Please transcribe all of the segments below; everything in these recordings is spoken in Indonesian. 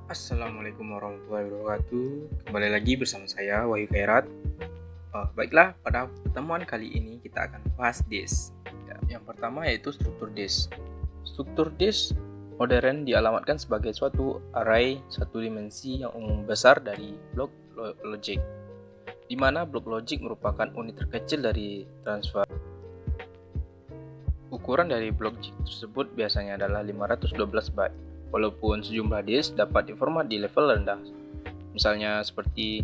Assalamualaikum warahmatullahi wabarakatuh. Kembali lagi bersama saya Wahyu Khairat. Baiklah, pada pertemuan kali ini kita akan bahas disk. Yang pertama yaitu struktur disk. Struktur disk modern dialamatkan sebagai suatu array satu dimensi yang umum besar dari blok logic, di mana blok logic merupakan unit terkecil dari transfer. Ukuran dari blok tersebut biasanya adalah 512 byte. Walaupun sejumlah disk dapat diformat di level rendah, misalnya seperti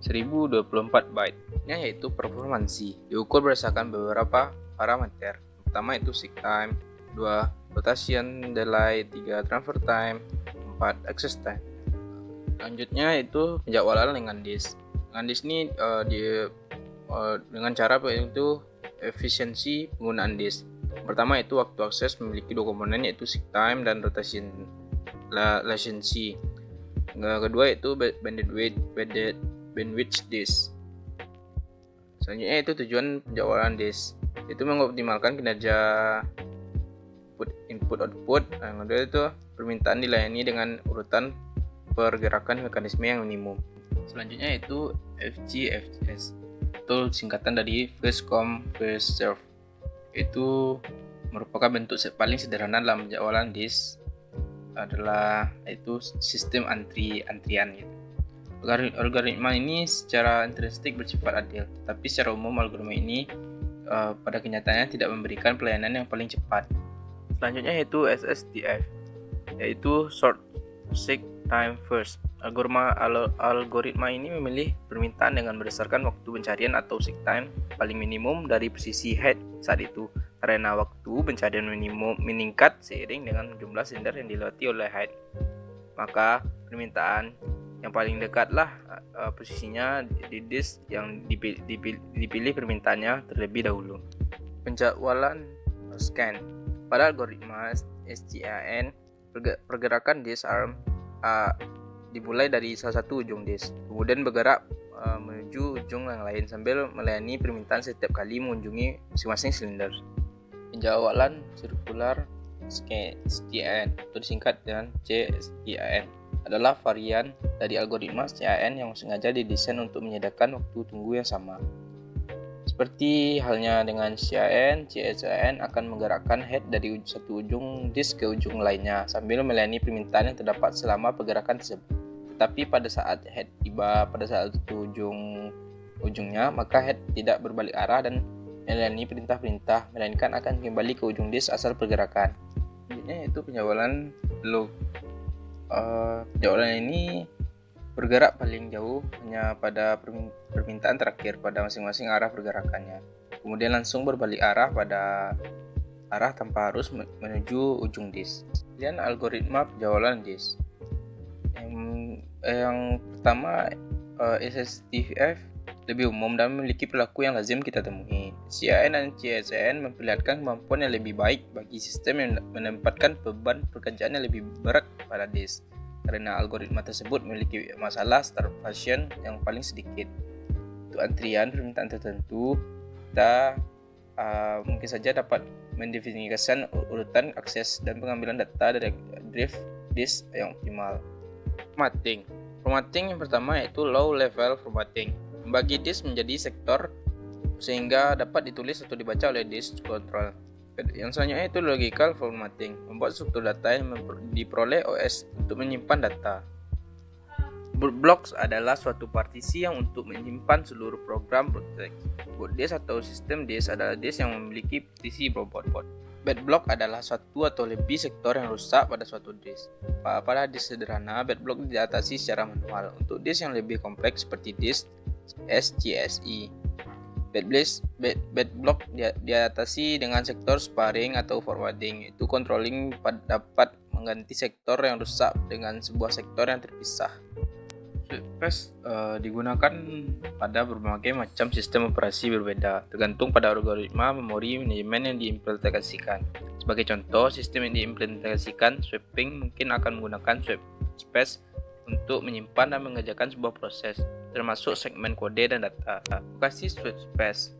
1024 byte, yaitu performansi diukur berdasarkan beberapa parameter. Pertama itu seek time, 2 rotation delay, 3 transfer time, 4 access time. Selanjutnya itu penjadwalan dengan disk. Dengan disk ini dengan cara itu efisiensi penggunaan disk. Pertama itu waktu akses memiliki dua komponen yaitu seek time dan rotation latency. Kedua itu bandwidth disk. Selanjutnya itu tujuan penjadwalan disk, itu mengoptimalkan kinerja input output. Yang kedua itu permintaan dilayani dengan urutan pergerakan mekanisme yang minimum. Selanjutnya itu FGFS, itu singkatan dari first come first serve. Itu merupakan bentuk paling sederhana dalam penjadwalan disk adalah itu sistem antrian gitu. Algoritma ini secara intrinsik bersifat adil, tetapi secara umum algoritma ini pada kenyataannya tidak memberikan pelayanan yang paling cepat. Selanjutnya yaitu SSTF, yaitu Short Seek Time First. Algoritma ini memilih permintaan dengan berdasarkan waktu pencarian atau seek time paling minimum dari posisi head saat itu, karena waktu pencarian minimum meningkat seiring dengan jumlah silinder yang dilewati oleh head. Maka permintaan yang paling dekatlah posisinya di disk yang dipilih permintaannya terlebih dahulu. Penjadwalan scan. Pada algoritma SGAN, pergerakan disk ARM dimulai dari salah satu ujung disk, kemudian bergerak menuju ujung yang lain sambil melayani permintaan setiap kali mengunjungi masing-masing silinder. Penjadwalan sirkular SGAN, atau disingkat dengan CSGAN, adalah varian dari algoritma SGAN yang sengaja didesain untuk menyediakan waktu tunggu yang sama. Seperti halnya dengan CSGAN, CSGAN akan menggerakkan head dari satu ujung disk ke ujung lainnya sambil melayani permintaan yang terdapat selama pergerakan tersebut. Tetapi pada saat head tiba pada saat itu ujungnya, maka head tidak berbalik arah dan melayani perintah-perintah, melainkan akan kembali ke ujung disk asal pergerakan. Selanjutnya yaitu penjadwalan log. Penjadwalan ini bergerak paling jauh hanya pada permintaan terakhir pada masing-masing arah pergerakannya, kemudian langsung berbalik arah pada arah tanpa harus menuju ujung disk. Kemudian algoritma penjadwalan disk. Yang pertama, SSTF lebih umum dan memiliki perilaku yang lazim kita temui. CAN dan CSAN memperlihatkan kemampuan yang lebih baik bagi sistem yang menempatkan beban pekerjaan yang lebih berat pada disk, karena algoritma tersebut memiliki masalah starvation yang paling sedikit. Untuk antrian permintaan tertentu, kita mungkin saja dapat mendefinisikan urutan akses dan pengambilan data dari drive disk yang optimal. Formatting yang pertama yaitu low level formatting, membagi disk menjadi sektor sehingga dapat ditulis atau dibaca oleh disk control. Yang selanjutnya itu logical formatting, membuat struktur data yang diperoleh OS untuk menyimpan data. Blocks adalah suatu partisi yang untuk menyimpan seluruh program boot disk atau sistem disk adalah disk yang memiliki partisi bot. Bad block adalah satu atau lebih sektor yang rusak pada suatu disk. Pada disk sederhana, bad block diatasi secara manual. Untuk disk yang lebih kompleks seperti disk SGSI, bad block diatasi dengan sektor sparring atau forwarding. Itu controlling dapat mengganti sektor yang rusak dengan sebuah sektor yang terpisah. Sweetpass digunakan pada berbagai macam sistem operasi berbeda, tergantung pada algoritma memori manajemen yang diimplementasikan. Sebagai contoh, sistem yang diimplementasikan sweeping mungkin akan menggunakan sweetpass untuk menyimpan dan mengerjakan sebuah proses, termasuk segmen kode dan data. Aplikasi sweetpass.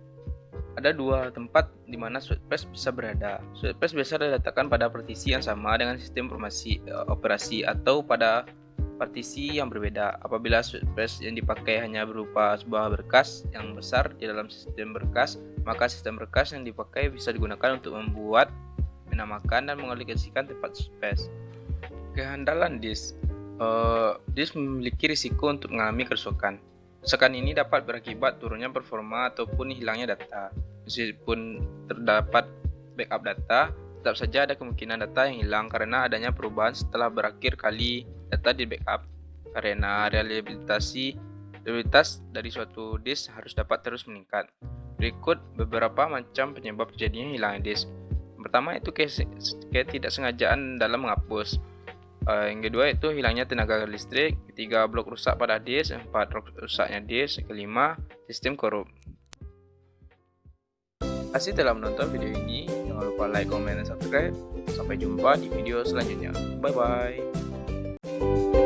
Ada dua tempat di mana switchbase bisa berada. Switchbase biasa diletakkan pada partisi yang sama dengan sistem operasi atau pada partisi yang berbeda. Apabila switchbase yang dipakai hanya berupa sebuah berkas yang besar di dalam sistem berkas, maka sistem berkas yang dipakai bisa digunakan untuk membuat, menamakan, dan mengalokasikan tempat switchbase. Kehandalan disk. Disk memiliki risiko untuk mengalami kerusakan. Kerusakan ini dapat berakibat turunnya performa ataupun hilangnya data. Meskipun terdapat backup data, tetap saja ada kemungkinan data yang hilang karena adanya perubahan setelah berakhir kali data di backup. Karena reliabilitas dari suatu disk harus dapat terus meningkat. Berikut beberapa macam penyebab terjadinya hilangnya disk. Yang pertama itu ketidaksengajaan dalam menghapus. Yang kedua itu hilangnya tenaga listrik, ketiga blok rusak pada disk, empat rusaknya disk, kelima sistem korup. Terima kasih telah menonton video ini. Jangan lupa like, comment, dan subscribe. Sampai jumpa di video selanjutnya. Bye bye.